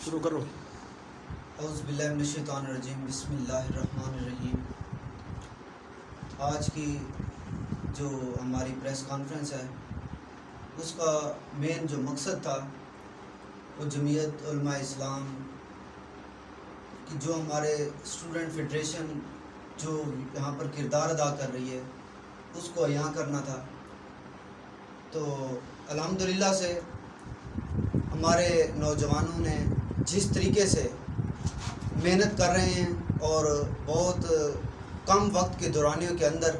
شروع کرو. اعوذ باللہ من الشیطان الرجیم. بسم اللہ الرحمن الرحیم. آج کی جو ہماری پریس کانفرنس ہے اس کا مین جو مقصد تھا وہ جمعیت علماء اسلام کی جو ہمارے اسٹوڈنٹ فیڈریشن جو یہاں پر کردار ادا کر رہی ہے اس کو عیاں کرنا تھا. تو الحمدللہ سے ہمارے نوجوانوں نے جس طریقے سے محنت کر رہے ہیں اور بہت کم وقت کے دورانیوں کے اندر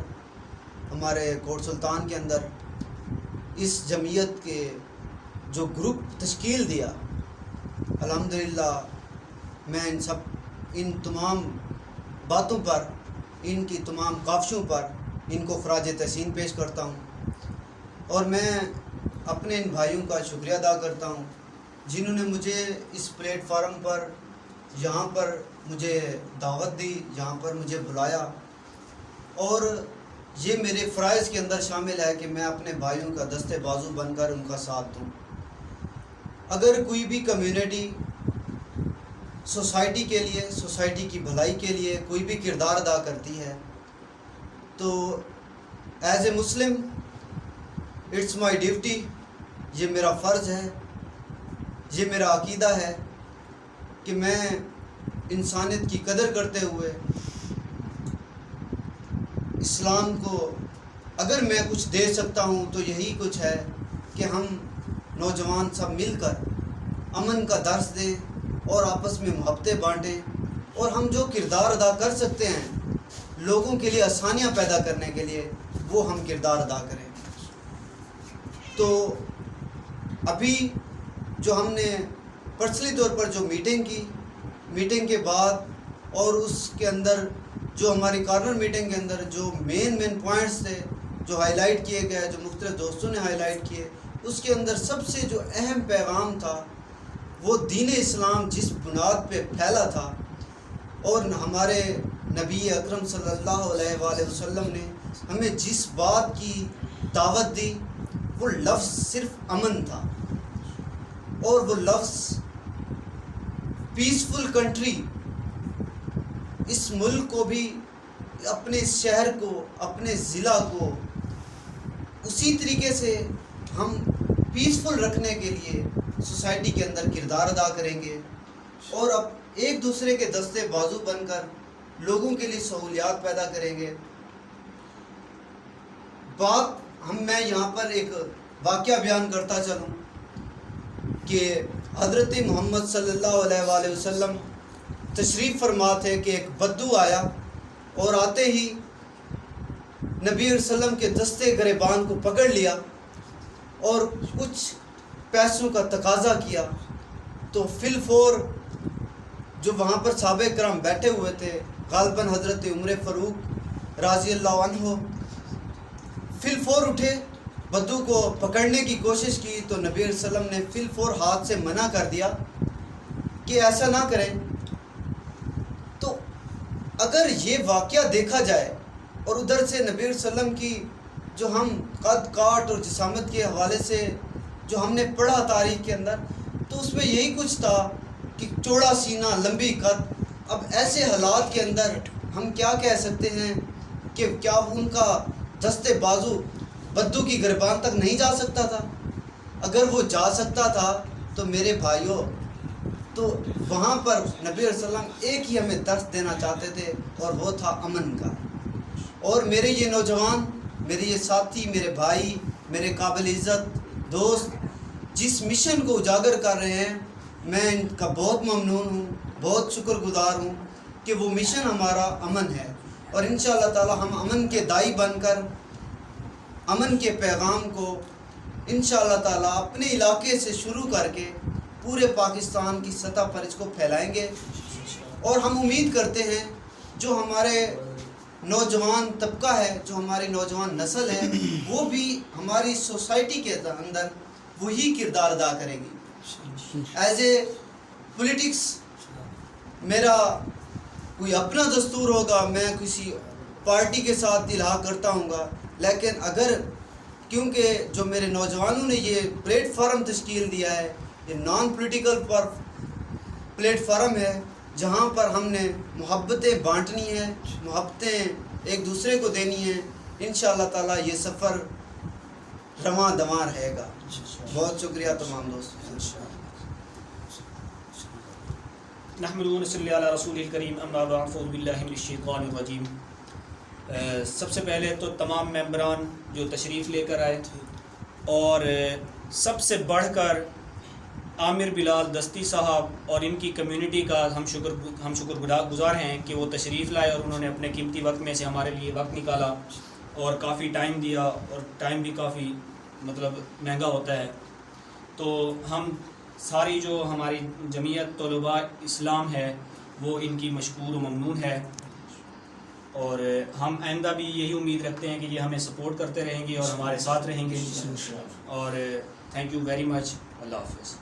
ہمارے کوٹ سلطان کے اندر اس جمعیت کے جو گروپ تشکیل دیا، الحمدللہ میں ان تمام باتوں پر، ان کی تمام کاوشوں پر ان کو خراج تحسین پیش کرتا ہوں. اور میں اپنے ان بھائیوں کا شکریہ ادا کرتا ہوں جنہوں نے مجھے اس پلیٹ فارم پر یہاں پر مجھے دعوت دی، یہاں پر مجھے بلایا، اور یہ میرے فرائض کے اندر شامل ہے کہ میں اپنے بھائیوں کا دستے بازو بن کر ان کا ساتھ دوں. اگر کوئی بھی کمیونٹی سوسائٹی کے لیے، سوسائٹی کی بھلائی کے لیے کوئی بھی کردار ادا کرتی ہے تو as a Muslim it's my duty, یہ میرا فرض ہے، یہ میرا عقیدہ ہے کہ میں انسانیت کی قدر کرتے ہوئے اسلام کو اگر میں کچھ دے سکتا ہوں تو یہی کچھ ہے کہ ہم نوجوان سب مل کر امن کا درس دیں اور آپس میں محبتیں بانٹیں، اور ہم جو کردار ادا کر سکتے ہیں لوگوں کے لیے آسانیاں پیدا کرنے کے لیے وہ ہم کردار ادا کریں. تو ابھی جو ہم نے پرسنلی طور پر جو میٹنگ کے بعد اور اس کے اندر جو ہماری کارنر میٹنگ کے اندر جو مین پوائنٹس تھے جو ہائی لائٹ کیے گئے، جو مختلف دوستوں نے ہائی لائٹ کیے، اس کے اندر سب سے جو اہم پیغام تھا وہ دین اسلام جس بنیاد پہ پھیلا تھا، اور ہمارے نبی اکرم صلی اللہ علیہ وآلہ وسلم نے ہمیں جس بات کی دعوت دی وہ لفظ صرف امن تھا، اور وہ لفظ پیسفل کنٹری. اس ملک کو بھی، اپنے شہر کو، اپنے ضلع کو اسی طریقے سے ہم پیسفل رکھنے کے لیے سوسائٹی کے اندر کردار ادا کریں گے، اور اب ایک دوسرے کے دستے بازو بن کر لوگوں کے لیے سہولیات پیدا کریں گے. میں یہاں پر ایک واقعہ بیان کرتا چلوں کہ حضرت محمد صلی اللہ علیہ وآلہ وسلم تشریف فرما تھے کہ ایک بدو آیا، اور آتے ہی نبی علیہ وسلم کے دستے گریبان کو پکڑ لیا اور کچھ پیسوں کا تقاضا کیا. تو فی الفور جو وہاں پر صحابہ کرام بیٹھے ہوئے تھے، غالباً حضرت عمر فاروق رضی اللہ عنہ، فی الفور اٹھے، بدو کو پکڑنے کی کوشش کی تو نبی علیہ وسلم نے فی الفور ہاتھ سے منع کر دیا کہ ایسا نہ کریں. تو اگر یہ واقعہ دیکھا جائے اور ادھر سے نبی علیہ وسلم کی جو ہم قد کاٹ اور جسامت کے حوالے سے جو ہم نے پڑھا تاریخ کے اندر، تو اس میں یہی کچھ تھا کہ چوڑا سینہ، لمبی قد. اب ایسے حالات کے اندر ہم کیا کہہ سکتے ہیں کہ کیا ان کا دستے بازو بدو کی گریبان تک نہیں جا سکتا تھا؟ اگر وہ جا سکتا تھا تو میرے بھائیوں، تو وہاں پر نبی علیہ السلام ایک ہی ہمیں درس دینا چاہتے تھے، اور وہ تھا امن کا. اور میرے یہ نوجوان، میرے یہ ساتھی، میرے بھائی، میرے قابل عزت دوست جس مشن کو اجاگر کر رہے ہیں، میں ان کا بہت ممنون ہوں، بہت شکر گزار ہوں کہ وہ مشن ہمارا امن ہے. اور انشاءاللہ تعالی ہم امن کے دائی بن کر امن کے پیغام کو انشاءاللہ تعالی اپنے علاقے سے شروع کر کے پورے پاکستان کی سطح پر اس کو پھیلائیں گے. اور ہم امید کرتے ہیں جو ہمارے نوجوان طبقہ ہے، جو ہماری نوجوان نسل ہے، وہ بھی ہماری سوسائٹی کے اندر وہی کردار ادا کرے گی. ایز اے پولیٹکس میرا کوئی اپنا دستور ہوگا، میں کسی پارٹی کے ساتھ الحاق کرتا ہوں گا، لیکن اگر کیونکہ جو میرے نوجوانوں نے یہ پلیٹ فارم تشکیل دیا ہے، یہ نان پولیٹیکل پلیٹ فارم ہے جہاں پر ہم نے محبتیں بانٹنی ہیں، محبتیں ایک دوسرے کو دینی ہیں. انشاءاللہ تعالیٰ یہ سفر رواں دواں رہے گا. بہت شکریہ تمام دوستوں. نحمد و نصلی علی رسول الکریم، اما بعد فاعوذ باللہ من الشیطان الرجیم. سب سے پہلے تو تمام ممبران جو تشریف لے کر آئے اور سب سے بڑھ کر عامر بلال دستی صاحب اور ان کی کمیونٹی کا ہم شکر گزار ہیں کہ وہ تشریف لائے اور انہوں نے اپنے قیمتی وقت میں سے ہمارے لیے وقت نکالا اور کافی ٹائم دیا، اور ٹائم بھی کافی مہنگا ہوتا ہے. تو ہم ساری جو ہماری جمعیت طلباء اسلام ہے وہ ان کی مشکور و ممنون ہے، اور ہم آئندہ بھی یہی امید رکھتے ہیں کہ یہ ہمیں سپورٹ کرتے رہیں گے اور ہمارے ساتھ رہیں گے. اور تھینک یو ویری مچ. اللہ حافظ.